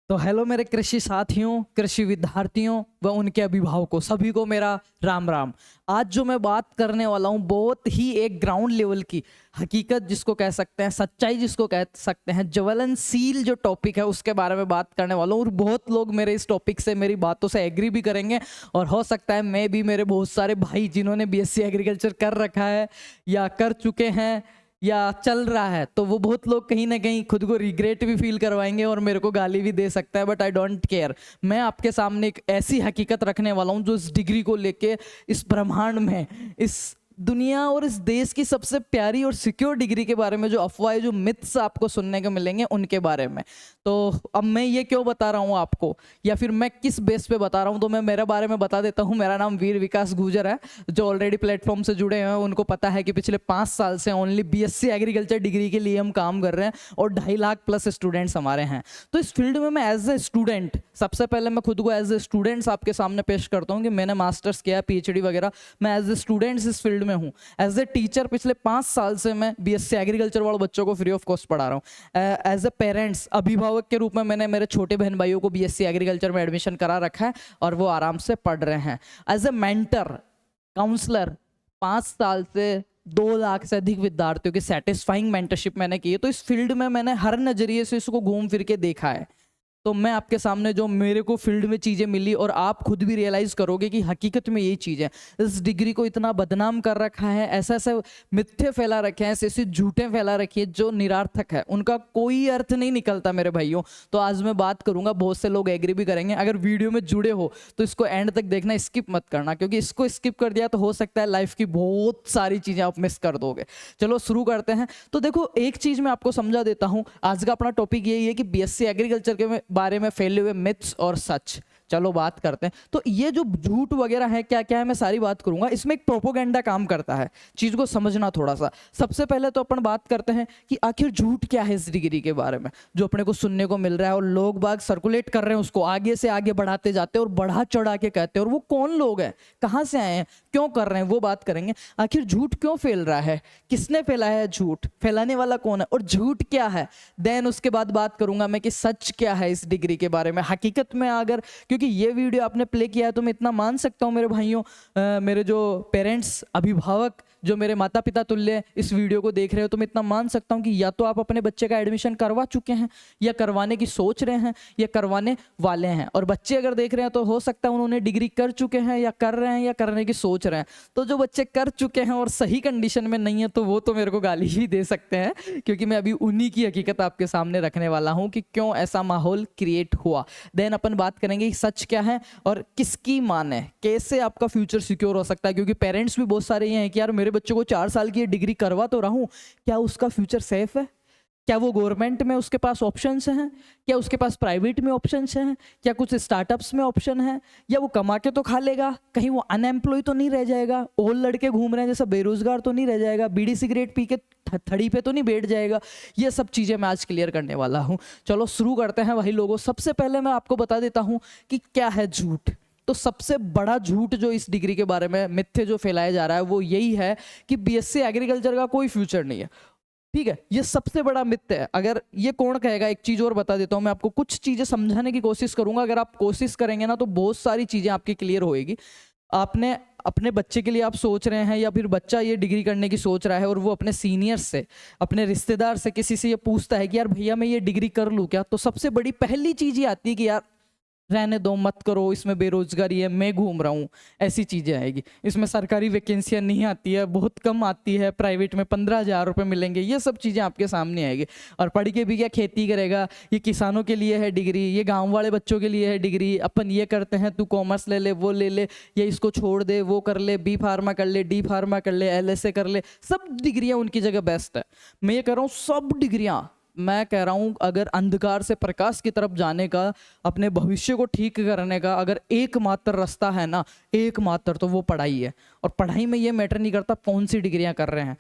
तो हेलो मेरे कृषि साथियों, कृषि विद्यार्थियों व उनके अभिभावकों, सभी को मेरा राम राम। आज जो मैं बात करने वाला हूँ बहुत ही एक ग्राउंड लेवल की हकीकत जिसको कह सकते हैं, सच्चाई जिसको कह सकते हैं, ज्वलनशील जो टॉपिक है उसके बारे में बात करने वाला हूँ। और बहुत लोग मेरे इस टॉपिक से, मेरी बातों से एग्री भी करेंगे और हो सकता है मैं भी, मेरे बहुत सारे भाई जिन्होंने बीएससी एग्रीकल्चर कर रखा है या कर चुके हैं या चल रहा है, तो वो बहुत लोग कहीं ना कहीं खुद को रिग्रेट भी फील करवाएंगे और मेरे को गाली भी दे सकता है, बट आई डोंट केयर। मैं आपके सामने एक ऐसी हकीकत रखने वाला हूँ जो इस डिग्री को लेके इस ब्रह्मांड में, इस दुनिया और इस देश की सबसे प्यारी और सिक्योर डिग्री के बारे में जो अफवाहें, जो मिथ्स आपको सुनने को मिलेंगे उनके बारे में। तो अब मैं ये क्यों बता रहा हूँ आपको, या फिर मैं किस बेस पे बता रहा हूँ, तो मैं मेरे बारे में बता देता हूँ। मेरा नाम वीर विकास गुर्जर है। जो ऑलरेडी प्लेटफॉर्म से जुड़े हैं उनको पता है कि पिछले 5 साल से ओनली बीएससी एग्रीकल्चर डिग्री के लिए हम काम कर रहे हैं और 2.5 लाख प्लस स्टूडेंट्स हमारे हैं। तो इस फील्ड में मैं एज ए स्टूडेंट, सबसे पहले मैं खुद को एज ए स्टूडेंट्स आपके सामने पेश करता हूँ कि मैंने मास्टर्स किया, पीएचडी वगैरह। मैं एज ए स्टूडेंट्स इस फील्ड में हूँ। एज ए टीचर पिछले 5 साल से मैं बीएससी एग्रीकल्चर वाले बच्चों को फ्री ऑफ कॉस्ट पढ़ा रहा हूँ। एज ए पेरेंट्स, अभिभावक के रूप में मैंने मेरे छोटे बहन भाइयों को बीएससी एग्रीकल्चर में एडमिशन करा रखा है और वो आराम से पढ़ रहे हैं। एज ए मेंटर, काउंसलर, 5 साल से 2 लाख से अधिक विद्यार्थियों की सेटिस्फाइंग मेंटरशिप मैंने की है। तो इस फील्ड में मैंने हर नजरिए से इसको घूम फिर के देखा है। तो मैं आपके सामने जो मेरे को फील्ड में चीज़ें मिली, और आप खुद भी रियलाइज़ करोगे कि हकीकत में यही चीज़ है। इस डिग्री को इतना बदनाम कर रखा है, ऐसे ऐसे मिथ्ये फैला रखे हैं, ऐसे ऐसे झूठे फैला रखी है जो निरार्थक है, उनका कोई अर्थ नहीं निकलता मेरे भाइयों। तो आज मैं बात करूंगा, बहुत से लोग एग्री भी करेंगे। अगर वीडियो में जुड़े हो तो इसको एंड तक देखना, स्किप मत करना, क्योंकि इसको स्किप कर दिया तो हो सकता है लाइफ की बहुत सारी चीज़ें आप मिस कर दोगे। चलो शुरू करते हैं। तो देखो, एक चीज़ मैं आपको समझा देता हूँ। आज का अपना टॉपिक यही है कि बीएससी एग्रीकल्चर के बारे में फैले हुए मिथ्स और सच। चलो बात करते हैं। तो ये जो झूठ वगैरह है, क्या क्या है, मैं सारी बात करूंगा। इसमें एक प्रोपोगेंडा काम करता है, चीज को समझना थोड़ा सा। सबसे पहले तो अपन बात करते हैं कि आखिर झूठ क्या है इस डिग्री के बारे में, जो अपने को सुनने को मिल रहा है और लोग बाग सर्कुलेट कर रहे हैं, उसको आगे से आगे बढ़ाते जाते हैं और बढ़ा चढ़ा के कहते हैं। और वो कौन लोग हैं, कहाँ से आए हैं, क्यों कर रहे हैं, वो बात करेंगे। आखिर झूठ क्यों फैल रहा है, किसने फैलाया है झूठ, फैलाने वाला कौन है, और झूठ क्या है। देन उसके बाद बात करूंगा मैं कि सच क्या है इस डिग्री के बारे में हकीकत में। अगर, क्योंकि ये वीडियो आपने प्ले किया है तो मैं इतना मान सकता हूँ मेरे भाइयों, मेरे जो पेरेंट्स, अभिभावक, जो मेरे माता पिता तुल्य इस वीडियो को देख रहे हो, तो मैं इतना मान सकता हूँ कि या तो आप अपने बच्चे का एडमिशन करवा चुके हैं, या करवाने की सोच रहे हैं, या करवाने वाले हैं। और बच्चे अगर देख रहे हैं तो हो सकता है उन्होंने डिग्री कर चुके हैं, या कर रहे हैं, या करने की सोच रहे हैं। तो जो बच्चे कर चुके हैं और सही कंडीशन में नहीं है, तो वो तो मेरे को गाली ही दे सकते हैं, क्योंकि मैं अभी उन्हीं की हकीकत आपके सामने रखने वाला हूँ कि क्यों ऐसा माहौल क्रिएट हुआ। देन अपन बात करेंगे कि सच क्या है और किसकी मान है, कैसे आपका फ्यूचर सिक्योर हो सकता है। क्योंकि पेरेंट्स भी बहुत सारे ये हैं कि यार मेरे बच्चों को 4 साल की डिग्री करवा तो रहा हूं, क्या उसका फ्यूचर सेफ है, क्या वो गवर्नमेंट में उसके पास ऑप्शंस हैं, क्या उसके पास प्राइवेट में ऑप्शंस हैं, क्या कुछ स्टार्टअप्स में ऑप्शन है, या वो कमा के तो खा लेगा, कहीं वो अनएम्प्लॉय तो नहीं रह जाएगा, और लड़के घूम रहे हैं जैसा बेरोजगार तो नहीं रह जाएगा, बीड़ी सिगरेट पी के थड़ी पे तो नहीं बैठ जाएगा। ये सब चीज़ें मैं आज क्लियर करने वाला हूँ। चलो शुरू करते हैं भाई लोगों। सबसे पहले मैं आपको बता देता हूँ कि क्या है झूठ। तो सबसे बड़ा झूठ जो इस डिग्री के बारे में मिथ्ये जो फैलाया जा रहा है वो यही है कि बीएससी एग्रीकल्चर का कोई फ्यूचर नहीं है। ठीक है, ये सबसे बड़ा मिथ्य है। अगर ये कौन कहेगा, एक चीज और बता देता हूं मैं आपको, कुछ चीजें समझाने की कोशिश करूंगा। अगर आप कोशिश करेंगे ना तो बहुत सारी चीजें आपकी क्लियर होएगी। आपने अपने बच्चे के लिए आप सोच रहे हैं, या फिर बच्चा ये डिग्री करने की सोच रहा है और वो अपने सीनियर से, अपने रिश्तेदार से, किसी से ये पूछता है कि यार भैया मैं ये डिग्री कर लूँ क्या, तो सबसे बड़ी पहली चीज ये आती है कि यार रहने दो, मत करो, इसमें बेरोजगारी है, मैं घूम रहा हूँ, ऐसी चीज़ें आएगी। इसमें सरकारी वैकेंसियाँ नहीं आती है, बहुत कम आती है, प्राइवेट में 15,000 रुपये मिलेंगे, ये सब चीज़ें आपके सामने आएगी। और पढ़ के भी क्या खेती करेगा, ये किसानों के लिए है डिग्री, ये गांव वाले बच्चों के लिए है डिग्री, अपन ये करते हैं, तू कॉमर्स ले ले, वो ले ले, ये इसको छोड़ दे, वो कर ले, बी फार्मा कर ले, डी फार्मा कर ले, LSA कर ले। सब डिग्रियाँ उनकी जगह बेस्ट है। मैं ये कह रहा हूँ सब डिग्रियाँ, मैं कह रहा हूं अगर अंधकार से प्रकाश की तरफ जाने का, अपने भविष्य को ठीक करने का अगर एकमात्र रास्ता है ना, एकमात्र, तो वो पढ़ाई है। और पढ़ाई में ये मैटर नहीं करता कौन सी डिग्रियां कर रहे हैं,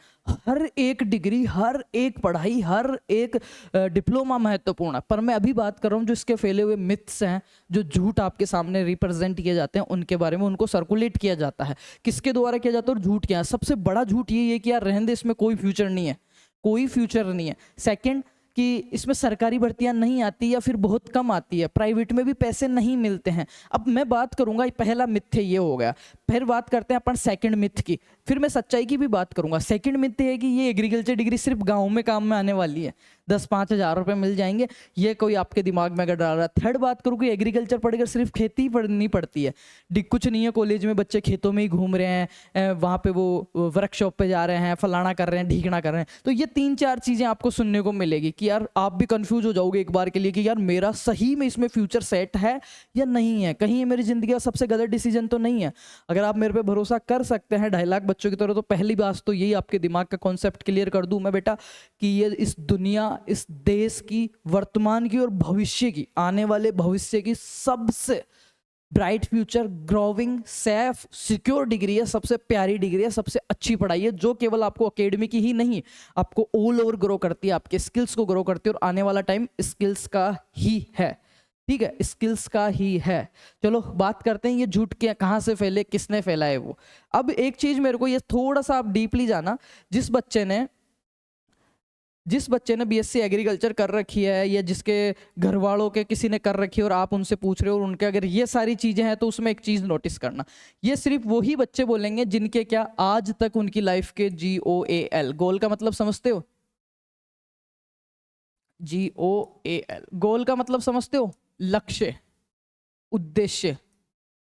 हर एक डिग्री, हर एक पढ़ाई, हर एक डिप्लोमा महत्वपूर्ण है। पर मैं अभी बात कर रहा हूँ जो इसके फैले हुए मिथ्स हैं, जो झूठ आपके सामने रिप्रेजेंट किए जाते हैं, उनके बारे में, उनको सर्कुलेट किया जाता है। किसके द्वारा किया जाता है और झूठ क्या है। सबसे बड़ा झूठ ये है कि यार रहने दे, इसमें कोई फ्यूचर नहीं है, कोई फ्यूचर नहीं है। सेकंड, कि इसमें सरकारी भर्तियां नहीं आती या फिर बहुत कम आती है, प्राइवेट में भी पैसे नहीं मिलते हैं। अब मैं बात करूंगा, पहला मिथ ये हो गया, फिर बात करते हैं अपन सेकंड मिथ की, फिर मैं सच्चाई की भी बात करूंगा। सेकंड मिथ है कि ये एग्रीकल्चर डिग्री सिर्फ गाँव में काम में आने वाली है, 10-5 हज़ार रुपये मिल जाएंगे, ये कोई आपके दिमाग में अगर डाल रहा है। थर्ड बात करूँ कि एग्रीकल्चर पढ़कर सिर्फ खेती ही पढ़नी पड़ती है, कुछ नहीं है, कॉलेज में बच्चे खेतों में ही घूम रहे हैं, वहाँ पे वो वर्कशॉप पे जा रहे हैं, फलाना कर रहे हैं, ढीकना कर रहे हैं। तो ये 3-4 चीज़ें आपको सुनने को मिलेगी कि यार आप भी कंफ्यूज हो जाओगे एक बार के लिए कि यार मेरा सही में इसमें फ्यूचर सेट है या नहीं है, कहीं ये मेरी ज़िंदगी का सबसे गलत डिसीजन तो नहीं है। अगर आप मेरे पे भरोसा कर सकते हैं 2.5 लाख बच्चों की तरह, तो पहली बात तो यही आपके दिमाग का कॉन्सेप्ट क्लियर कर दूं मैं बेटा कि ये इस दुनिया, इस देश की, वर्तमान की और भविष्य की, आने वाले भविष्य की सबसे bright future, growing, safe, secure degree है, सबसे प्यारी डिग्री है, सबसे अच्छी पढ़ाई है, जो केवल आपको अकेडमिक ही नहीं, आपको ऑल ओवर ग्रो करती है, आपके स्किल्स को ग्रो करती है, और आने वाला टाइम स्किल्स का ही है। ठीक है, स्किल्स का ही है। चलो बात करते हैं ये झूठ के कहाँ से फैले, किसने फैला है वो। अब एक चीज मेरे को ये थोड़ा सा आप डीपली जाना, जिस बच्चे ने बीएससी एग्रीकल्चर कर रखी है या जिसके घर वालों के किसी ने कर रखी है और आप उनसे पूछ रहे हो और उनके अगर ये सारी चीजें हैं, तो उसमें एक चीज नोटिस करना, ये सिर्फ वही बच्चे बोलेंगे जिनके क्या आज तक उनकी लाइफ के GOAL, गोल का मतलब समझते हो? GOAL, गोल का मतलब समझते हो? लक्ष्य, उद्देश्य,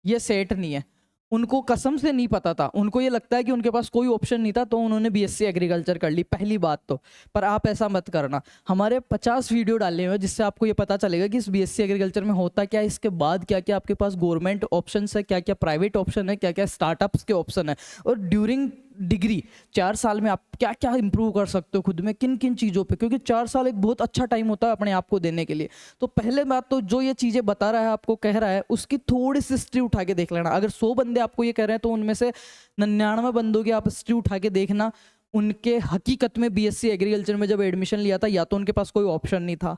ये सेट नहीं है। उनको कसम से नहीं पता था, उनको ये लगता है कि उनके पास कोई ऑप्शन नहीं था तो उन्होंने बीएससी एग्रीकल्चर कर ली, पहली बात तो। पर आप ऐसा मत करना, हमारे 50 वीडियो डाले हुए हैं जिससे आपको ये पता चलेगा कि इस बीएससी एग्रीकल्चर में होता क्या है, इसके बाद क्या क्या आपके पास गवर्नमेंट ऑप्शन है, क्या क्या प्राइवेट ऑप्शन है, क्या क्या स्टार्टअप्स के ऑप्शन है, और ड्यूरिंग डिग्री 4 साल में आप क्या क्या इंप्रूव कर सकते हो खुद में, किन किन चीज़ों पे, क्योंकि 4 साल एक बहुत अच्छा टाइम होता है अपने आप को देने के लिए। तो पहले बात तो जो ये चीज़ें बता रहा है, आपको कह रहा है, उसकी थोड़ी सी हिस्ट्री उठा के देख लेना। अगर 100 बंदे आपको ये कह रहे हैं तो उनमें से 99 बंदों की आप हिस्ट्री उठा के देखना, उनके हकीकत में बीएससी एग्रीकल्चर में जब एडमिशन लिया था, या तो उनके पास कोई ऑप्शन नहीं था,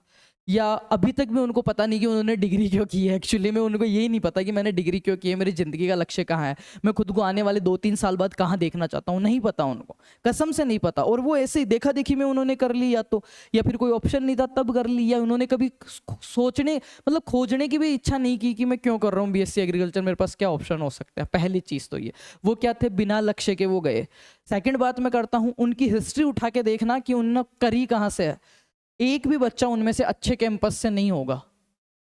या अभी तक भी उनको पता नहीं कि उन्होंने डिग्री क्यों की है। एक्चुअली में उनको यही नहीं पता कि मैंने डिग्री क्यों की है, मेरी ज़िंदगी का लक्ष्य कहाँ है, मैं खुद को आने वाले 2-3 साल बाद कहाँ देखना चाहता हूँ, नहीं पता उनको, कसम से नहीं पता। और वो ऐसे ही देखा देखी में उन्होंने कर ली, या फिर कोई ऑप्शन नहीं था तब कर ली, या उन्होंने कभी सोचने मतलब खोजने की भी इच्छा नहीं की कि मैं क्यों कर रहा हूँ बीएससी एग्रीकल्चर, मेरे पास क्या ऑप्शन हो सकता है। पहली चीज़ तो ये, वो क्या थे, बिना लक्ष्य के वो गए। सेकेंड बात मैं करता हूँ, उनकी हिस्ट्री उठा के देखना कि उन्होंने करी कहाँ से है। एक भी बच्चा उनमें से अच्छे कैंपस से नहीं होगा,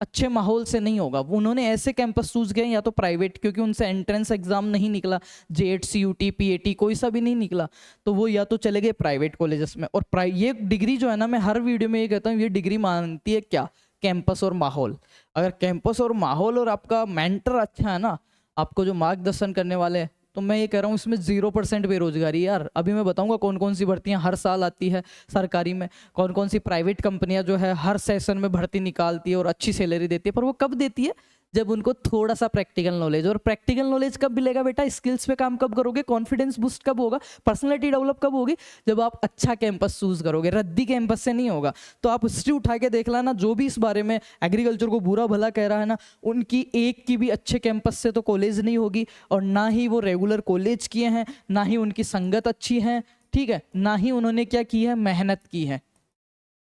अच्छे माहौल से नहीं होगा, उन्होंने ऐसे कैंपस चूज किए या तो प्राइवेट, क्योंकि उनसे एंट्रेंस एग्जाम नहीं निकला, JET CUT PAT कोई सा भी नहीं निकला, तो वो या तो चले गए प्राइवेट कॉलेजेस में। और ये डिग्री जो है ना, मैं हर वीडियो में ये कहता हूँ, ये डिग्री मानती है क्या, कैंपस और माहौल। अगर कैंपस और माहौल और आपका मेंटर अच्छा है ना, आपको जो मार्गदर्शन करने वाले हैं, तो मैं ये कह रहा हूँ इसमें 0% बेरोजगारी यार। अभी मैं बताऊंगा कौन कौन सी भर्तियां हर साल आती है सरकारी में, कौन कौन सी प्राइवेट कंपनियां जो है हर सेशन में भर्ती निकालती है और अच्छी सैलरी देती है। पर वो कब देती है, जब उनको थोड़ा सा प्रैक्टिकल नॉलेज, और प्रैक्टिकल नॉलेज कब मिलेगा बेटा, स्किल्स पे काम कब करोगे, कॉन्फिडेंस बूस्ट कब होगा, पर्सनालिटी डेवलप कब होगी, जब आप अच्छा कैंपस चूज करोगे, रद्दी कैंपस से नहीं होगा। तो आप हिस्ट्री उठा के देख लेना, जो भी इस बारे में एग्रीकल्चर को बुरा भला कह रहा है ना, उनकी एक की भी अच्छे कैंपस से तो कॉलेज नहीं होगी, और ना ही वो रेगुलर कॉलेज किए हैं, ना ही उनकी संगत अच्छी है, ठीक है, ना ही उन्होंने क्या की है, मेहनत की है,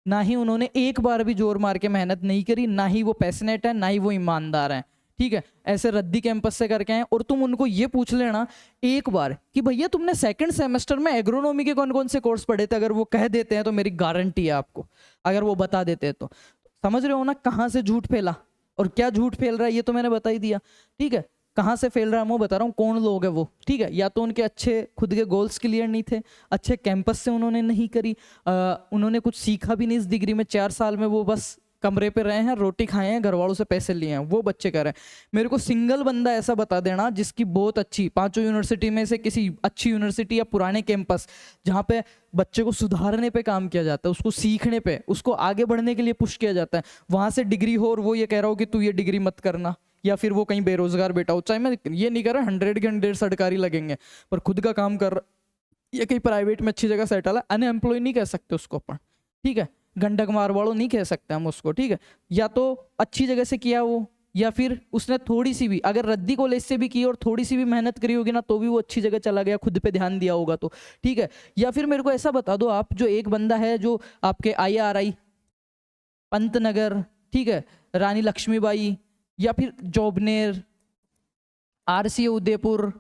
ना ही उन्होंने एक बार भी जोर मार के मेहनत नहीं करी, ना ही वो पैशनेट है, ना ही वो ईमानदार है। ठीक है, ऐसे रद्दी कैंपस से करके आए। और तुम उनको ये पूछ लेना एक बार कि भैया तुमने सेकंड सेमेस्टर में एग्रोनॉमी के कौन कौन से कोर्स पढ़े थे, अगर वो कह देते हैं तो मेरी गारंटी है आपको, अगर वो बता देते हैं तो। समझ रहे हो ना कहाँ से झूठ फैला और क्या झूठ फैल रहा है, ये तो मैंने बता ही दिया। ठीक है, कहाँ से फैल रहा है मैं बता रहा हूँ, कौन लोग है वो। ठीक है, या तो उनके अच्छे खुद के गोल्स क्लियर नहीं थे, अच्छे कैंपस से उन्होंने नहीं करी, उन्होंने कुछ सीखा भी नहीं इस डिग्री में, 4 साल में वो बस कमरे पे रहे हैं, रोटी खाए हैं, घर वालों से पैसे लिए हैं, वो बच्चे कर रहे हैं। मेरे को सिंगल बंदा ऐसा बता देना जिसकी बहुत अच्छी 5 यूनिवर्सिटी में से किसी अच्छी यूनिवर्सिटी या पुराने कैंपस जहाँ पे बच्चे को सुधारने पे काम किया जाता है, उसको सीखने पे, उसको आगे बढ़ने के लिए पुश किया जाता है, वहाँ से डिग्री हो और वो ये कह रहा हो कि तू ये डिग्री मत करना, या फिर वो कहीं बेरोजगार बैठा हो। चाहे मैं ये नहीं कर रहा 100 के 100 सरकारी लगेंगे, पर खुद का काम कर ये कहीं प्राइवेट में अच्छी जगह सेटल है, अनएम्प्लॉय नहीं कह सकते उसको अपन। ठीक है, गंडक मारवाड़ो नहीं कह सकते हम उसको। ठीक है, या तो अच्छी जगह से किया वो, या फिर उसने थोड़ी सी भी अगर रद्दी कॉलेज से भी की और थोड़ी सी भी मेहनत करी होगी ना, तो भी वो अच्छी जगह चला गया, खुद पे ध्यान दिया होगा तो। ठीक है, या फिर मेरे को ऐसा बता दो आप, जो एक बंदा है जो आपके IRI पंतनगर, ठीक है, रानी लक्ष्मीबाई, या फिर जोबनेर, आरसीए उदयपुर,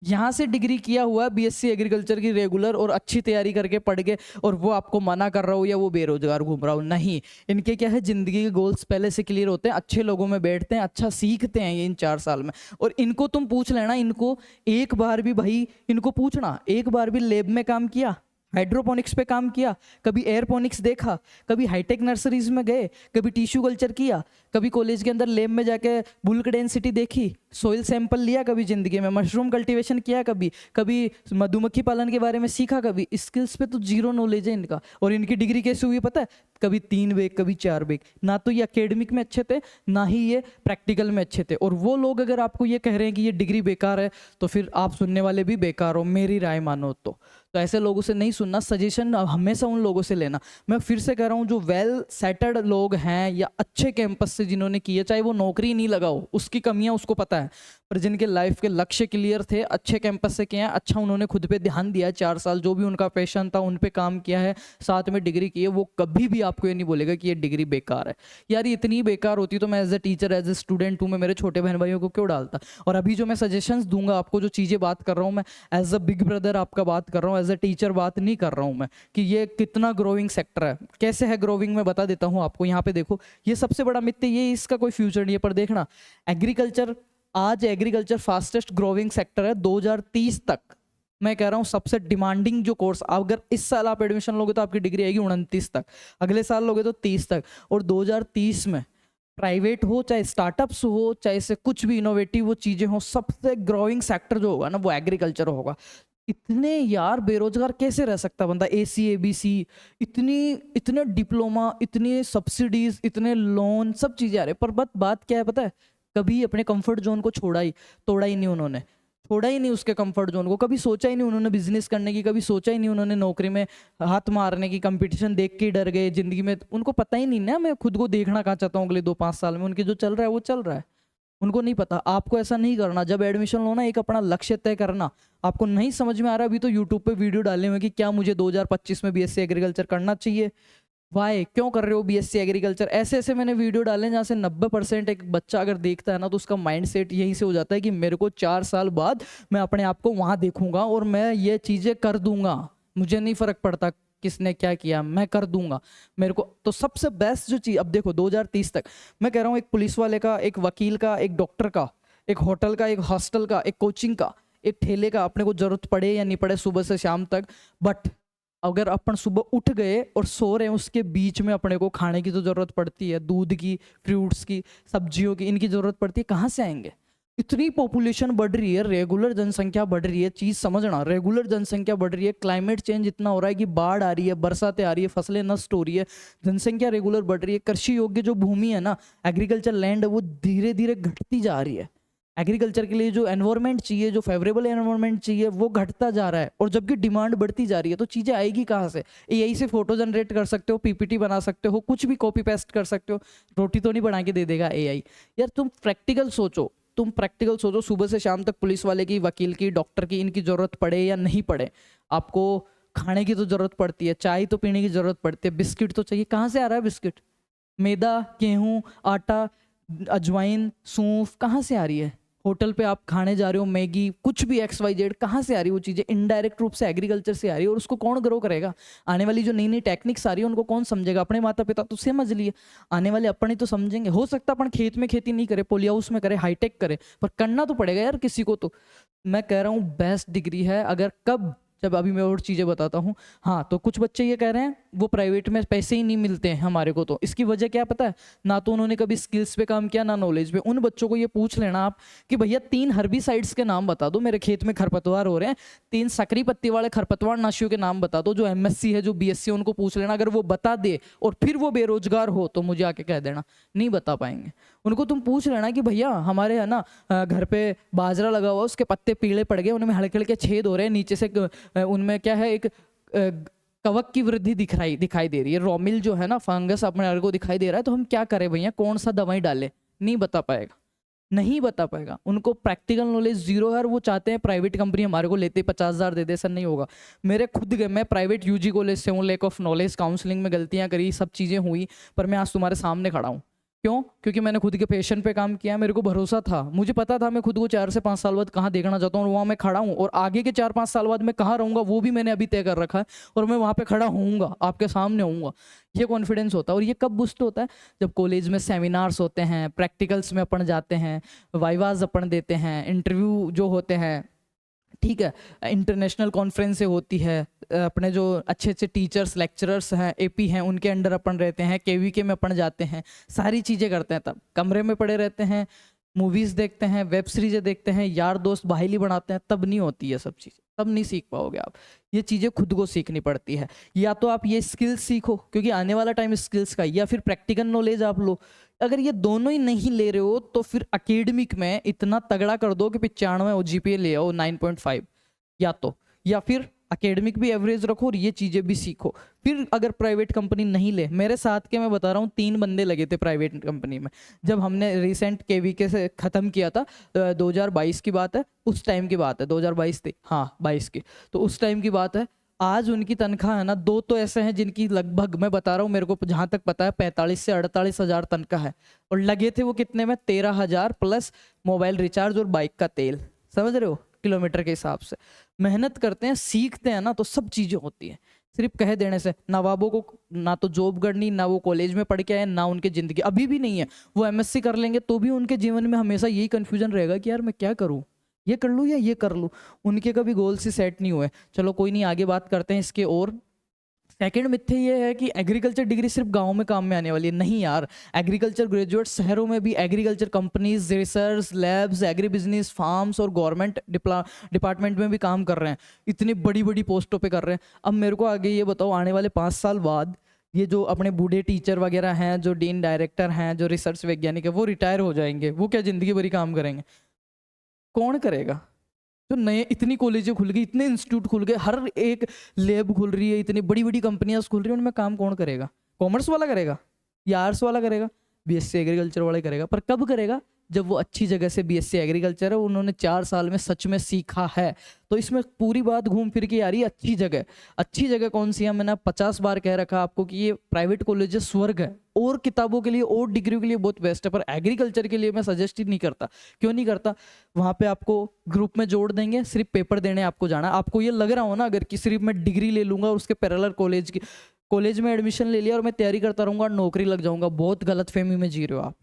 यहाँ से डिग्री किया हुआ बीएससी एग्रीकल्चर की रेगुलर और अच्छी तैयारी करके पढ़ के, और वो आपको मना कर रहा हो या वो बेरोजगार घूम रहा हो, नहीं। इनके क्या है, जिंदगी के गोल्स पहले से क्लियर होते हैं, अच्छे लोगों में बैठते हैं, अच्छा सीखते हैं ये इन 4 साल में। और इनको तुम पूछ लेना, इनको एक बार भी भाई, इनको पूछना एक बार भी लैब में काम किया, हाइड्रोपोनिक्स पे काम किया, कभी एयरपोनिक्स देखा, कभी हाईटेक नर्सरीज में गए, कभी टिश्यू कल्चर किया, कभी कॉलेज के अंदर लैब में जाके बुल्क डेंसिटी देखी, सोइल सैंपल लिया कभी जिंदगी में, मशरूम कल्टीवेशन किया कभी, कभी मधुमक्खी पालन के बारे में सीखा कभी, स्किल्स पे तो जीरो नॉलेज है इनका। और इनकी डिग्री कैसे हुई पता है, कभी 3 बैग कभी 4 बैग, ना तो ये एकेडमिक में अच्छे थे ना ही ये प्रैक्टिकल में अच्छे थे। और वो लोग अगर आपको ये कह रहे हैं कि ये डिग्री बेकार है, तो फिर आप सुनने वाले भी बेकार हो, मेरी राय मानो तो ऐसे लोगों से नहीं सुनना, सजेशन हमेशा उन लोगों से लेना। मैं फिर से कह रहा हूँ, जो वेल सेटल्ड लोग हैं या अच्छे कैंपस से जिन्होंने किए, चाहे वो नौकरी नहीं लगा हो, उसकी कमियां उसको पता है, पर जिनके लाइफ के लक्ष्य क्लियर थे, अच्छे कैंपस से किए हैं, अच्छा उन्होंने खुद पे ध्यान दिया 4 साल, जो भी उनका पैशन था उन पे काम किया है, साथ में डिग्री की है, वो कभी भी आपको ये नहीं बोलेगा कि ये डिग्री बेकार है। यार ये इतनी बेकार होती तो मैं as a teacher, as a student हूँ, मैं मेरे छोटे बहन भाइयों को क्यों डालता। और अभी जो मैं सजेशंस दूंगा आपको, जो चीज़ें बात कर रहा हूँ मैं एज अ बिग ब्रदर आपका बात कर रहा हूँ, एज अ टीचर बात नहीं कर रहा हूँ मैं कि ये कितना ग्रोइंग सेक्टर है, कैसे है ग्रोइंग, मैं बता देता हूँ आपको। यहाँ पे देखो, ये सबसे बड़ा मिथ है, ये इसका कोई फ्यूचर नहीं है, पर देखना एग्रीकल्चर, आज एग्रीकल्चर फास्टेस्ट ग्रोइंग सेक्टर है। 2030 तक मैं कह रहा हूँ सबसे डिमांडिंग जो कोर्स, अगर इस साल आप एडमिशन लोगे तो आपकी डिग्री आएगी 29 तक, अगले साल लोगे तो 30 तक, और 2030 में प्राइवेट हो चाहे स्टार्टअप्स हो चाहे से कुछ भी इनोवेटिव वो चीज़ें हो, सबसे ग्रोइंग सेक्टर जो होगा ना वो एग्रीकल्चर होगा। इतने यार बेरोजगार कैसे रह सकता बंदा, ACABC, इतने डिप्लोमा, इतनी सब्सिडीज, इतने लोन, सब चीज़ें आ रहे, पर बात क्या है पता है, कभी अपने कंफर्ट जोन को तोड़ा ही नहीं उन्होंने, छोड़ा ही नहीं उसके कंफर्ट जोन को, कभी सोचा ही नहीं उन्होंने बिजनेस करने की, कभी सोचा ही नहीं उन्होंने नौकरी में हाथ मारने की, कंपटीशन देख के डर गए जिंदगी में, उनको पता ही नहीं ना मैं खुद को देखना कहाँ चाहता हूँ अगले 2-5 साल में, उनके जो चल रहा है वो चल रहा है, उनको नहीं पता। आपको ऐसा नहीं करना, जब एडमिशन लो ना एक अपना लक्ष्य तय करना। आपको नहीं समझ में आ रहा, अभी तो यूट्यूब पे वीडियो डाले हुए कि क्या मुझे 2025 में BSc एग्रीकल्चर करना चाहिए, वाई क्यों कर रहे हो BSc एग्रीकल्चर, ऐसे ऐसे मैंने वीडियो डाले जहाँ से 90% एक बच्चा अगर देखता है ना तो उसका माइंड सेट यहीं से हो जाता है कि मेरे को 4 साल बाद मैं अपने आप को वहाँ देखूंगा और मैं ये चीज़ें कर दूंगा, मुझे नहीं फर्क पड़ता किसने क्या किया, मैं कर दूंगा मेरे को। तो सबसे बेस्ट जो चीज़, अब देखो 2030 तक मैं कह रहा हूँ, एक पुलिस वाले का, एक वकील का, एक डॉक्टर का, एक होटल का, एक हॉस्टल का, एक कोचिंग का, एक ठेले का, अपने को जरूरत पड़े या नहीं पड़े सुबह से शाम तक, बट अगर अपन सुबह उठ गए और सो रहे हैं उसके बीच में अपने को खाने की तो जरूरत पड़ती है, दूध की, फ्रूट्स की, सब्जियों की, इनकी जरूरत पड़ती है, कहाँ से आएंगे। इतनी पॉपुलेशन बढ़ रही है, रेगुलर जनसंख्या बढ़ रही है, चीज समझना, रेगुलर जनसंख्या बढ़ रही है, क्लाइमेट चेंज इतना हो रहा है कि बाढ़ आ रही है, बरसातें आ रही है, फसलें नष्ट हो रही है, जनसंख्या रेगुलर बढ़ रही है, कृषि योग्य जो भूमि है ना, एग्रीकल्चर लैंड है, वो धीरे धीरे घटती जा रही है। एग्रीकल्चर के लिए जो एनवायरनमेंट चाहिए, जो फेवरेबल एनवायरनमेंट चाहिए, वो घटता जा रहा है, और जबकि डिमांड बढ़ती जा रही है, तो चीज़ें आएगी कहाँ से। AI से फोटो जनरेट कर सकते हो, PPT बना सकते हो, कुछ भी कॉपी पेस्ट कर सकते हो, रोटी तो नहीं बना के दे देगा AI। यार तुम प्रैक्टिकल सोचो, सुबह से शाम तक पुलिस वाले की, वकील की, डॉक्टर की, इनकी जरूरत पड़े या नहीं पड़े, आपको खाने की तो जरूरत पड़ती है, चाय तो पीने की जरूरत पड़ती है, बिस्किट तो चाहिए, कहाँ से आ रहा है बिस्किट, मैदा, गेहूँ, आटा, अजवाइन, सौंफ, कहाँ से आ रही है। होटल पे आप खाने जा रहे हो, मैगी, कुछ भी XYZ, कहाँ से आ रही है वो चीज़ें, इनडायरेक्ट रूप से एग्रीकल्चर से आ रही है, और उसको कौन ग्रो करेगा। आने वाली जो नई नई टेक्निक्स आ रही है उनको कौन समझेगा, अपने माता पिता तो समझ लिए, आने वाले अपन ही तो समझेंगे। हो सकता है अपन खेत में खेती नहीं करे, पोली हाउस में करे, हाईटेक करे, पर करना तो पड़ेगा यार किसी को। तो मैं कह रहा हूँ बेस्ट डिग्री है, अगर कब, जब अभी मैं और चीज़ें बताता हूँ। हाँ, तो कुछ बच्चे ये कह रहे हैं वो प्राइवेट में पैसे ही नहीं मिलते हैं हमारे को, तो इसकी वजह क्या पता है, ना तो उन्होंने कभी स्किल्स पे काम किया, ना नॉलेज पे। उन बच्चों को ये पूछ लेना आप कि भैया 3 हर्बिसाइड्स के नाम बता दो, मेरे खेत में खरपतवार हो रहे हैं, 3 सकरी पत्ती वाले खरपतवार नाशियों के नाम बता दो, जो MSc है, जो BSc, उनको पूछ लेना। अगर वो बता दे और फिर वो बेरोजगार हो तो मुझे आके कह देना, नहीं बता पाएंगे। उनको तुम पूछ लेना कि भैया हमारे है ना घर पे बाजरा लगा हुआ, उसके पत्ते पीले पड़ गए, उनमें हल्के हल्के छेद हो रहे हैं, नीचे से उनमें क्या है, एक कवक की वृद्धि दिखाई दे रही है, रॉमिल जो है ना, फंगस अपने को दिखाई दे रहा है, तो हम क्या करें भैया, कौन सा दवाई डालें, नहीं बता पाएगा। नहीं बता पाएगा, उनको प्रैक्टिकल नॉलेज जीरो है और वो चाहते हैं प्राइवेट कंपनी हमारे को लेते 50,000 दे दे। सर नहीं होगा। मेरे खुद के, मैं प्राइवेट यूजी कॉलेज से हूँ, लैक ऑफ नॉलेज, काउंसलिंग में गलतियाँ करी, सब चीज़ें हुई, पर मैं आज तुम्हारे सामने खड़ा हूँ। क्यों? क्योंकि मैंने खुद के पैशन पे काम किया, मेरे को भरोसा था, मुझे पता था मैं खुद को 4 से 5 साल बाद कहाँ देखना चाहता हूँ और वहाँ मैं खड़ा हूँ, और आगे के 4-5 साल बाद मैं कहाँ रहूँगा वो भी मैंने अभी तय कर रखा है, और मैं वहाँ पे खड़ा होऊंगा, आपके सामने होऊंगा। ये कॉन्फिडेंस होता है। और ये कब बूस्ट होता है? जब कॉलेज में सेमिनार्स होते हैं, प्रैक्टिकल्स में अपन जाते हैं, वाइवाज अपन देते हैं, इंटरव्यू जो होते हैं, ठीक है, इंटरनेशनल कॉन्फ्रेंस से होती है, अपने जो अच्छे अच्छे टीचर्स लेक्चरर्स हैं, एपी हैं, उनके अंडर अपन रहते हैं, केवीके में अपन जाते हैं, सारी चीज़ें करते हैं, तब कमरे में पड़े रहते हैं, मूवीज़ देखते हैं, वेब सीरीज़ें देखते हैं, यार दोस्त बाहेली बनाते हैं, तब नहीं होती है सब चीज़, तब नहीं सीख पाओगे आप। ये चीज़ें खुद को सीखनी पड़ती है। या तो आप ये स्किल्स सीखो, क्योंकि आने वाला टाइम स्किल्स का, या फिर प्रैक्टिकल नॉलेज आप लो। अगर ये दोनों ही नहीं ले रहे हो तो फिर एकेडमिक में इतना तगड़ा कर दो कि 95 जीपीए ले आओ, 9.5, या तो, या फिर एकेडमिक भी एवरेज रखो और ये चीज़ें भी सीखो। फिर अगर प्राइवेट कंपनी नहीं ले, मेरे साथ के मैं बता रहा हूँ 3 बंदे लगे थे प्राइवेट कंपनी में, जब हमने रिसेंट केवीके से ख़त्म किया था, 2022 की बात है, उस टाइम की बात है, 2022 थी, हाँ 22 की, तो उस टाइम की बात है। आज उनकी तनख्वाह है ना, 2 तो ऐसे हैं जिनकी लगभग, मैं बता रहा हूँ, मेरे को जहाँ तक पता है 45 से 48 हज़ार तनख्वाह है, और लगे थे वो कितने में, 13,000 प्लस मोबाइल रिचार्ज और बाइक का तेल, समझ रहे हो, किलोमीटर के हिसाब से। मेहनत करते हैं, सीखते हैं ना, तो सब चीज़ें होती हैं। सिर्फ कह देने से नवाबों को ना तो जॉब करनी, ना वो कॉलेज में पढ़ के आए, ना उनकी ज़िंदगी अभी भी नहीं है, वो एमएससी कर लेंगे तो भी उनके जीवन में हमेशा यही कन्फ्यूजन रहेगा कि यार मैं क्या करूँ, ये कर लूँ या ये कर लूँ। उनके कभी गोल से सेट नहीं हुए। चलो कोई नहीं, आगे बात करते हैं इसके। और सेकंड मिथ्या ये है कि एग्रीकल्चर डिग्री सिर्फ गांव में काम में आने वाली है। नहीं यार, एग्रीकल्चर ग्रेजुएट शहरों में भी agriculture companies, research labs, agri business farms और गवर्नमेंट डिपार्टमेंट में भी काम कर रहे हैं, इतनी बड़ी बड़ी पोस्टों पे कर रहे हैं। अब मेरे को आगे ये बताओ, आने वाले 5 साल बाद ये जो अपने बूढ़े टीचर वगैरह हैं, जो डीन डायरेक्टर हैं, जो रिसर्च वैज्ञानिक है, वो रिटायर हो जाएंगे, वो क्या जिंदगी भरी काम करेंगे? कौन करेगा? तो नए इतनी कॉलेजें खुल गई, इतने इंस्टीट्यूट खुल गए, हर एक लैब खुल रही है, इतनी बड़ी बड़ी कंपनियां खुल रही हैं, उनमें काम कौन करेगा? कॉमर्स वाला करेगा या आर्ट्स वाला करेगा? बीएससी एग्रीकल्चर वाला करेगा। पर कब करेगा? जब वो अच्छी जगह से, बीएससी एग्रीकल्चर है, उन्होंने 4 साल में सच में सीखा है। तो इसमें पूरी बात घूम फिर के आ रही है अच्छी जगह। अच्छी जगह कौन सी है? मैंने 50 बार कह रखा आपको कि ये प्राइवेट कॉलेज स्वर्ग है, और किताबों के लिए और डिग्री के लिए बहुत बेस्ट है, पर एग्रीकल्चर के लिए मैं सजेस्ट ही नहीं करता। क्यों नहीं करता? वहाँ पे आपको ग्रुप में जोड़ देंगे, सिर्फ पेपर देने आपको जाना। आपको ये लग रहा हो ना, अगर कि सिर्फ मैं डिग्री ले लूंगा और उसके पैरेलल कॉलेज में एडमिशन ले लिया और मैं तैयारी करता रहूंगा और नौकरी लग जाऊंगा, बहुत गलत फहमी में जी रहे हो आप।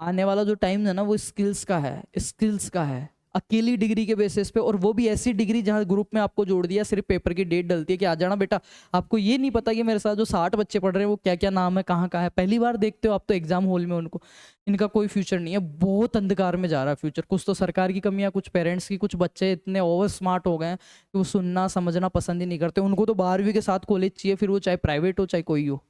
आने वाला जो टाइम है ना, वो स्किल्स का है, स्किल्स का है, अकेली डिग्री के बेसिस पे, और वो भी ऐसी डिग्री जहाँ ग्रुप में आपको जोड़ दिया, सिर्फ पेपर की डेट डलती है कि आ जाना बेटा। आपको ये नहीं पता कि मेरे साथ जो 60 बच्चे पढ़ रहे हैं वो क्या क्या नाम है, कहाँ कहाँ है, पहली बार देखते हो आप तो एग्जाम हॉल में उनको। इनका कोई फ्यूचर नहीं है, बहुत अंधकार में जा रहा है फ्यूचर। कुछ तो सरकार की कमियां, कुछ पेरेंट्स की, कुछ बच्चे इतने ओवर स्मार्ट हो गए हैं कि वो सुनना समझना पसंद ही नहीं करते। उनको तो 12वीं के साथ कॉलेज चाहिए, फिर वो चाहे प्राइवेट हो चाहे कोई हो।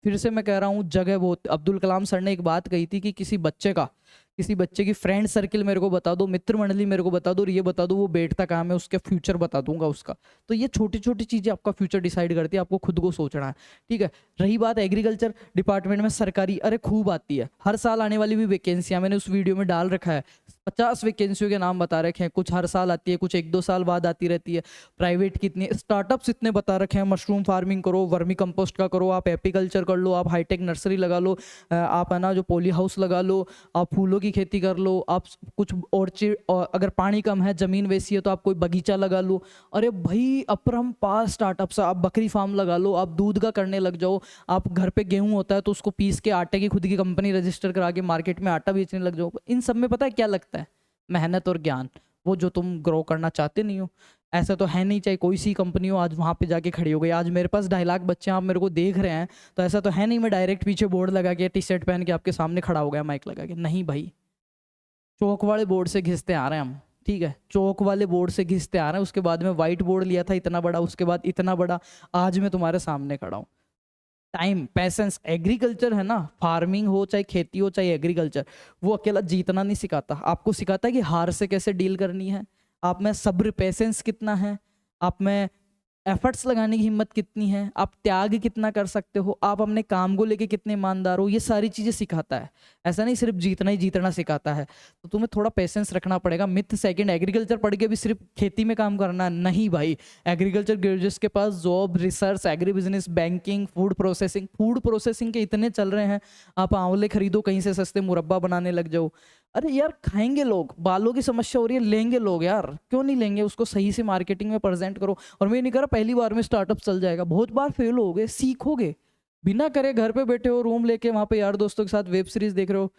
फिर से मैं कह रहा हूँ, जगह बहुत। अब्दुल कलाम सर ने एक बात कही थी कि किसी बच्चे की फ्रेंड सर्किल मेरे को बता दो, मित्र मंडली मेरे को बता दो, और ये बता दो वो बैठता कहाँ है, उसके फ्यूचर बता दूंगा उसका। तो ये छोटी छोटी चीज़ें आपका फ्यूचर डिसाइड करती है, आपको खुद को सोचना है, ठीक है। रही बात एग्रीकल्चर डिपार्टमेंट में सरकारी, अरे खूब आती है, हर साल आने वाली भी वैकेंसियाँ मैंने उस वीडियो में डाल रखा है, 50 वैकेंसियों के नाम बता रखे हैं। कुछ हर साल आती है, कुछ 1-2 साल बाद आती रहती है। प्राइवेट कितनी, स्टार्टअप्स इतने बता रखे हैं, मशरूम फार्मिंग करो, वर्मी कंपोस्ट का करो, आप एपीकल्चर कर लो, आप हाईटेक नर्सरी लगा लो, आप है ना जो पॉली हाउस लगा लो, आप फूलों की खेती कर लो, आप कुछ ऑर्चिड, अगर पानी कम है, जमीन वैसी है तो आप कोई बगीचा लगा लो। अरे भाई अपरंपार स्टार्टअप्स, आप बकरी फार्म लगा लो, आप दूध का करने लग जाओ, आप घर पे गेहूं होता है तो उसको पीस के आटे की खुद की कंपनी रजिस्टर करा के मार्केट में आटा बेचने लग जाओ। इन सब में पता है क्या लगता है? मेहनत और ज्ञान, वो जो तुम ग्रो करना चाहते नहीं हो। ऐसा तो है नहीं चाहे कोई सी कंपनी हो आज वहाँ पे जाके खड़ी हो गई। आज मेरे पास 2.5 लाख बच्चे आप मेरे को देख रहे हैं, तो ऐसा तो है नहीं मैं डायरेक्ट पीछे बोर्ड लगा के, टी शर्ट पहन के आपके सामने खड़ा हो गया माइक लगा के। नहीं भाई, चौक वाले बोर्ड से घिसते आ रहे हैं हम, ठीक है, चौक वाले बोर्ड से घिसते आ रहे हैं। उसके बाद में वाइट बोर्ड लिया था इतना बड़ा, उसके बाद इतना बड़ा, आज मैं तुम्हारे सामने खड़ा हूँ। टाइम, पैसेंस, एग्रीकल्चर है ना, फार्मिंग हो चाहे खेती हो चाहे एग्रीकल्चर, वो अकेला जीतना नहीं सिखाता, आपको सिखाता है कि हार से कैसे डील करनी है, आप में सब्र पेशेंस कितना है, आप में एफर्ट्स लगाने की हिम्मत कितनी है, आप त्याग कितना कर सकते हो, आप अपने काम को लेके कितने ईमानदार हो, ये सारी चीज़ें सिखाता है। ऐसा नहीं सिर्फ जीतना ही जीतना सिखाता है। तो तुम्हें थोड़ा पेशेंस रखना पड़ेगा। मिथ सेकंड, एग्रीकल्चर पढ़ के भी सिर्फ खेती में काम करना नहीं भाई। एग्रीकल्चर ग्रेजुएट्स के पास job, research, agri business, banking, food processing के इतने चल रहे हैं। आप आंवले खरीदो कहीं से सस्ते, मुरब्बा बनाने लग जाओ। अरे यार खाएंगे लोग, बालों की समस्या हो रही है, लेंगे लोग यार, क्यों नहीं लेंगे? उसको सही से मार्केटिंग में प्रेजेंट करो। और मैं नहीं कह रहा पहली बार में स्टार्टअप चल जाएगा, बहुत बार फेल होगे, सीखोगे। बिना करे घर पे बैठे हो, रूम लेके वहां पे यार दोस्तों के साथ वेब सीरीज देख रहे हो,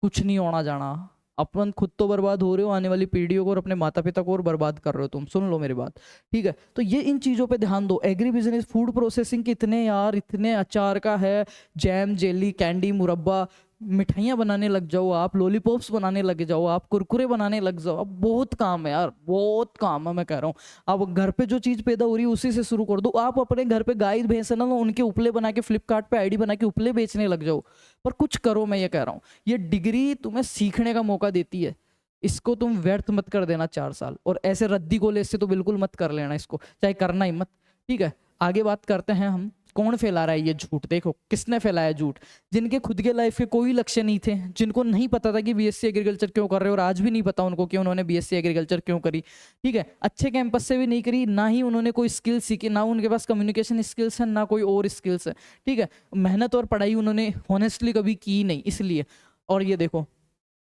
कुछ नहीं होना जाना। अपन खुद तो बर्बाद हो रहे हो, आने वाली पीढ़ियों को और अपने माता पिता को और बर्बाद कर रहे हो तुम। सुन लो मेरी बात, ठीक है? तो ये इन चीज़ों पे ध्यान दो। एग्री बिजनेस, फूड प्रोसेसिंग के इतने यार, इतने अचार का है, जैम, जेली, कैंडी, मुरब्बा, मिठाइयाँ बनाने लग जाओ आप, लॉलीपॉप्स बनाने लग जाओ आप, कुरकुरे बनाने लग जाओ। अब बहुत काम है यार, बहुत काम है, मैं कह रहा हूँ। अब घर पे जो चीज़ पैदा हो रही है उसी से शुरू कर दो। आप अपने घर पे गाय भैंस है ना, उनके उपले बना के फ्लिपकार्ट पे आईडी बना के उपले बेचने लग जाओ। पर कुछ करो, मैं ये कह रहा हूँ। ये डिग्री तुम्हें सीखने का मौका देती है, इसको तुम व्यर्थ मत कर देना 4 साल। और ऐसे रद्दी कॉलेज से तो बिल्कुल मत कर लेना इसको, चाहे करना ही मत, ठीक है? आगे बात करते हैं हम, कौन फैला रहा है ये झूठ। देखो किसने फैलाया झूठ। जिनके खुद के लाइफ के कोई लक्ष्य नहीं थे, जिनको नहीं पता था कि बीएससी एग्रीकल्चर क्यों कर रहे हो, और आज भी नहीं पता उनको कि उन्होंने बीएससी एग्रीकल्चर क्यों करी, ठीक है? अच्छे कैंपस से भी नहीं करी, ना ही उन्होंने कोई स्किल सीखी, ना उनके पास कम्युनिकेशन स्किल्स है, ना कोई और स्किल्स है, ठीक है? मेहनत और पढ़ाई उन्होंने हॉनेस्टली कभी की नहीं, इसलिए। और ये देखो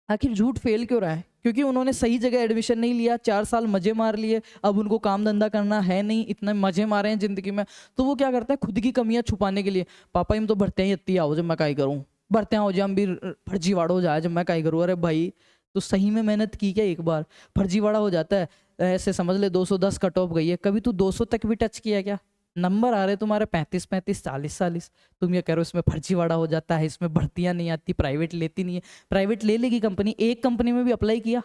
आखिर झूठ फेल क्यों रहा है, क्योंकि उन्होंने सही जगह एडमिशन नहीं लिया, 4 साल मजे मार लिए, अब उनको काम धंधा करना है नहीं, इतने मजे मारे हैं जिंदगी में। तो वो क्या करता है, खुद की कमियां छुपाने के लिए, पापा हम तो भरते हैं इतनी आओ, जब मैं काई करूँ, भरते हो जाए हम भी, फर्जीवाड़ा हो जाए जब मैं काई करूँ। अरे भाई तो सही में मेहनत की क्या? एक बार फर्जीवाड़ा हो जाता है, ऐसे समझ ले 210 कट ऑफ गई है, कभी तू 200 तक भी टच किया क्या? नंबर आ रहे तुम्हारे 35-35, 40-40, तुम ये कह रहे हो इसमें फर्जीवाड़ा हो जाता है, इसमें भर्तियां नहीं आती, प्राइवेट लेती नहीं है। प्राइवेट ले लेगी कंपनी। एक कंपनी में भी अप्लाई किया,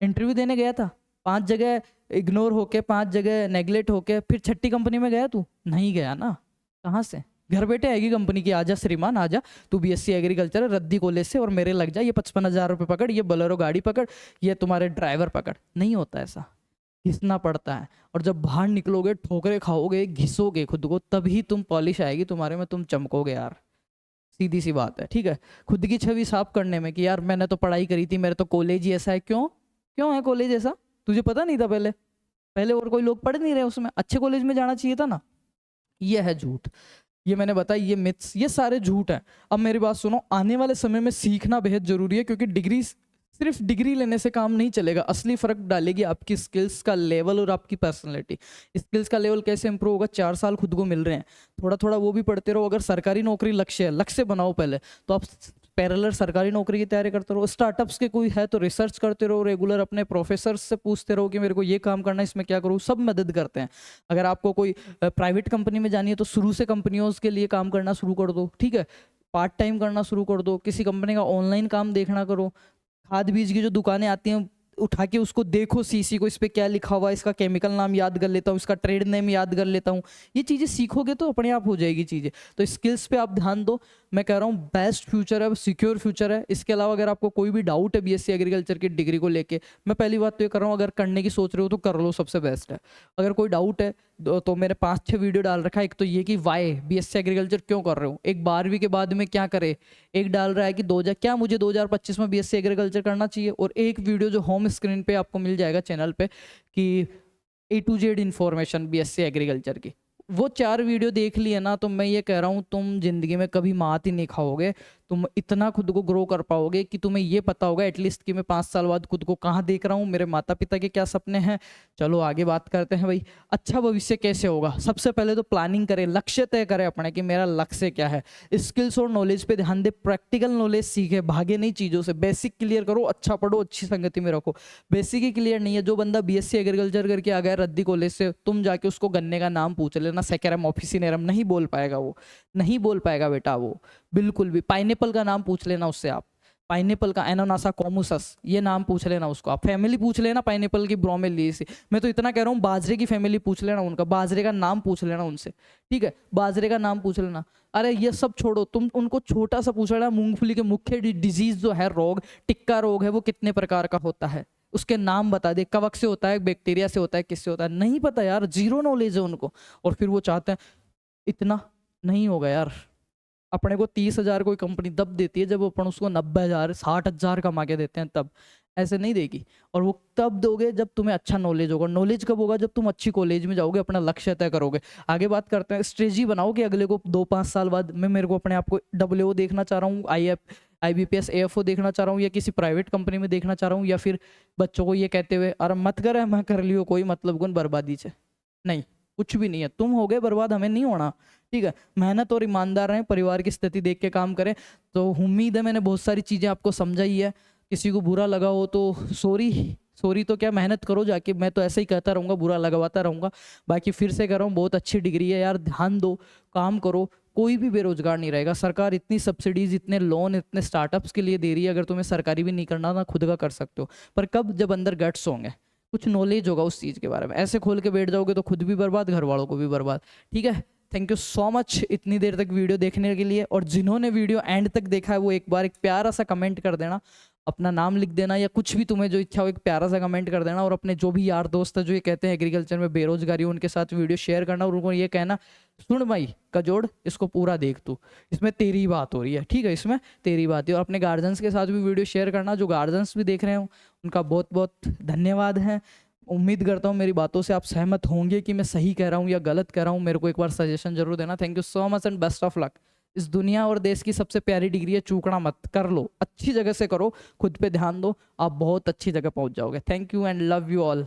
इंटरव्यू देने गया था, 5 जगह इग्नोर होके, 5 जगह नेग्लेक्ट होके, फिर छठी कंपनी में गया तू? नहीं गया ना। कहाँ से? घर बैठे आएगी कंपनी की, आजा श्रीमान आजा, तू बीएससी एग्रीकल्चर रद्दी कॉलेज से, और मेरे लग जा, ये 55,000 रुपये पकड़, ये बोलेरो गाड़ी पकड़, ये तुम्हारे ड्राइवर पकड़। नहीं होता ऐसा, घिसना पड़ता है। और जब बाहर निकलोगे, ठोकरे खाओगे, घिसोगे खुद को, तभी तुम पॉलिश आएगी तुम्हारे में, तुम चमकोगे यार। सीधी सी बात है, ठीक है? खुद की छवि साफ करने में कि यार मैंने तो पढ़ाई करी थी, मेरे तो कॉलेज ही ऐसा है। क्यों क्यों है कॉलेज ऐसा? तुझे पता नहीं था पहले? पहले और कोई लोग पढ़ नहीं रहे उसमें? अच्छे कॉलेज में जाना चाहिए था ना। ये है झूठ, ये मैंने बताया, ये मिथ्स, ये सारे झूठ हैं। अब मेरी बात सुनो, आने वाले समय में सीखना बेहद जरूरी है, क्योंकि डिग्री, सिर्फ डिग्री लेने से काम नहीं चलेगा। असली फर्क डालेगी आपकी स्किल्स का लेवल और आपकी पर्सनैलिटी। स्किल्स का लेवल कैसे इंप्रूव होगा? 4 साल खुद को मिल रहे हैं, थोड़ा थोड़ा वो भी पढ़ते रहो। अगर सरकारी नौकरी लक्ष्य है, लक्ष्य बनाओ पहले, तो आप पैरेलल सरकारी नौकरी की तैयारी करते रहो। स्टार्टअप्स के कोई है तो रिसर्च करते रहो, रेगुलर अपने प्रोफेसर से पूछते रहो कि मेरे को ये काम करना है, इसमें क्या करूँ, सब मदद करते हैं। अगर आपको कोई प्राइवेट कंपनी में जानी है तो शुरू से कंपनियों के लिए काम करना शुरू कर दो, ठीक है? पार्ट टाइम करना शुरू कर दो, किसी कंपनी का ऑनलाइन काम देखना करो। खाद बीज की जो दुकानें आती हैं, उठा के उसको देखो, सीसी को, इस पे क्या लिखा हुआ है, इसका केमिकल नाम याद कर लेता हूँ, इसका ट्रेड नेम याद कर लेता हूँ। ये चीज़ें सीखोगे तो अपने आप हो जाएगी चीज़ें। तो स्किल्स पे आप ध्यान दो। मैं कह रहा हूँ बेस्ट फ्यूचर है, सिक्योर फ्यूचर है। इसके अलावा अगर आपको कोई भी डाउट है बीएससी एग्रीकल्चर की डिग्री को लेके, मैं पहली बात तो ये कर रहा हूँ, अगर करने की सोच रहे हो तो कर लो, सबसे बेस्ट है। अगर कोई डाउट है तो मेरे 5-6 वीडियो डाल रखा है। एक तो ये कि वाई बीएससी एग्रीकल्चर क्यों कर रहे हो, एक 12वीं के बाद में क्या करे, एक डाल रहा है कि क्या मुझे 2025 में बीएससी एग्रीकल्चर करना चाहिए, और एक वीडियो जो होम स्क्रीन पे आपको मिल जाएगा चैनल पे कि A to Z information BSc agriculture की। वो 4 वीडियो देख लिए ना, तो मैं ये कह रहा हूँ तुम जिंदगी में कभी मात ही नहीं खाओगे। तुम इतना खुद को ग्रो कर पाओगे कि तुम्हें ये पता होगा एटलीस्ट कि मैं 5 साल बाद खुद को कहाँ देख रहा हूँ, मेरे माता पिता के क्या सपने हैं। चलो आगे बात करते हैं भाई, अच्छा भविष्य कैसे होगा। सबसे पहले तो प्लानिंग करें, लक्ष्य तय करें अपने कि मेरा लक्ष्य क्या है। स्किल्स और नॉलेज पे ध्यान दे, प्रैक्टिकल नॉलेज सीखे, भागे नहीं चीज़ों से। बेसिक क्लियर करो, अच्छा पढ़ो, अच्छी संगति में रखो। बेसिक ही क्लियर नहीं है, जो बंदा बीएससी एग्रीकल्चर करके आ गया रद्दी कॉलेज से, तुम जाके उसको गन्ने का नाम पूछ लेना, सेकेरम ऑफिसिनेरम, नहीं बोल पाएगा वो, नहीं बोल पाएगा बेटा वो, बिल्कुल भी। पाइनएप्पल का नाम पूछ लेना उससे आप, पाइनएप्पल का एनोनासा कॉमुसस, ये नाम पूछ लेना उसको आप। फैमिली पूछ लेना पाइनएप्पल की, ब्रोमेलिएसी। मैं तो इतना कह रहा हूँ बाजरे की फैमिली पूछ लेना उनका, बाजरे का नाम पूछ लेना उनसे, ठीक है? बाजरे का नाम पूछ लेना। अरे ये सब छोड़ो, तुम उनको छोटा सा पूछ लेना, मूंगफली के मुख्य डिजीज जो है, रोग, टिक्का रोग है, वो कितने प्रकार का होता है। उसके नाम बता दे, कवक से होता है, बैक्टीरिया से होता है, किससे होता है, नहीं पता यार, जीरो नॉलेज है उनको। और फिर वो चाहते हैं इतना नहीं होगा यार। अपने को 30,000 कोई कंपनी तब देती है जब अपन उसको 90,000 60,000 कमा के देते हैं, तब। ऐसे नहीं देगी। और वो तब दोगे जब तुम्हें अच्छा नॉलेज होगा। नॉलेज कब होगा? जब तुम अच्छी कॉलेज में जाओगे, अपना लक्ष्य तय करोगे। आगे बात करते हैं, स्ट्रेटजी बनाओ कि अगले को 2-5 साल बाद मैं मेरे को अपने आप को WO देखना चाह रहा हूँ, IBPS AFO देखना चाह रहा हूँ, या किसी प्राइवेट कंपनी में देखना चाह रहा हूँ, या फिर बच्चों को ये कहते हुए अरे मत करे, मैं कर लियो, कोई मतलब गुण बर्बादी से नहीं, कुछ भी नहीं है। तुम हो गए बर्बाद, हमें नहीं होना। ठीक है, मेहनत और ईमानदार रहें, परिवार की स्थिति देख के काम करें। तो उम्मीद है मैंने बहुत सारी चीज़ें आपको समझाई है। किसी को बुरा लगा हो तो सॉरी तो क्या, मेहनत करो जाके, मैं तो ऐसे ही कहता रहूँगा, बुरा लगवाता रहूँगा। बाकी फिर से कह रहा हूँ, बहुत अच्छी डिग्री है यार, ध्यान दो, काम करो। कोई भी बेरोजगार नहीं रहेगा। सरकार इतनी सब्सिडीज, इतने लोन, इतने स्टार्टअप्स के लिए दे रही है। अगर तुम्हें सरकारी भी नहीं करना ना, खुद का कर सकते हो। पर कब? जब अंदर गट्स होंगे, कुछ नॉलेज होगा उस चीज़ के बारे में। ऐसे खोल के बैठ जाओगे तो खुद भी बर्बाद, घर वालों को भी बर्बाद। ठीक है, थैंक यू सो मच इतनी देर तक वीडियो देखने के लिए। और जिन्होंने वीडियो एंड तक देखा है वो एक बार एक प्यारा सा कमेंट कर देना, अपना नाम लिख देना, या कुछ भी तुम्हें जो इच्छा हो एक प्यारा सा कमेंट कर देना। और अपने जो भी यार दोस्त है जो ये कहते हैं एग्रीकल्चर में बेरोजगारी, उनके साथ वीडियो शेयर करना और उनको ये कहना, सुन भाई कजोड़, इसको पूरा देख तू, इसमें तेरी बात हो रही है। ठीक है, इसमें तेरी बात है। और अपने गार्जियंस के साथ भी वीडियो शेयर करना। जो गार्जियंस भी देख रहे हो उनका बहुत बहुत धन्यवाद है। उम्मीद करता हूँ मेरी बातों से आप सहमत होंगे कि मैं सही कह रहा हूँ या गलत कह रहा हूँ। मेरे को एक बार सजेशन जरूर देना। Thank you so much and best of luck. इस दुनिया और देश की सबसे प्यारी डिग्री है, चूकना मत, कर लो, अच्छी जगह से करो, खुद पे ध्यान दो, आप बहुत अच्छी जगह पहुंच जाओगे। Thank you and love you all.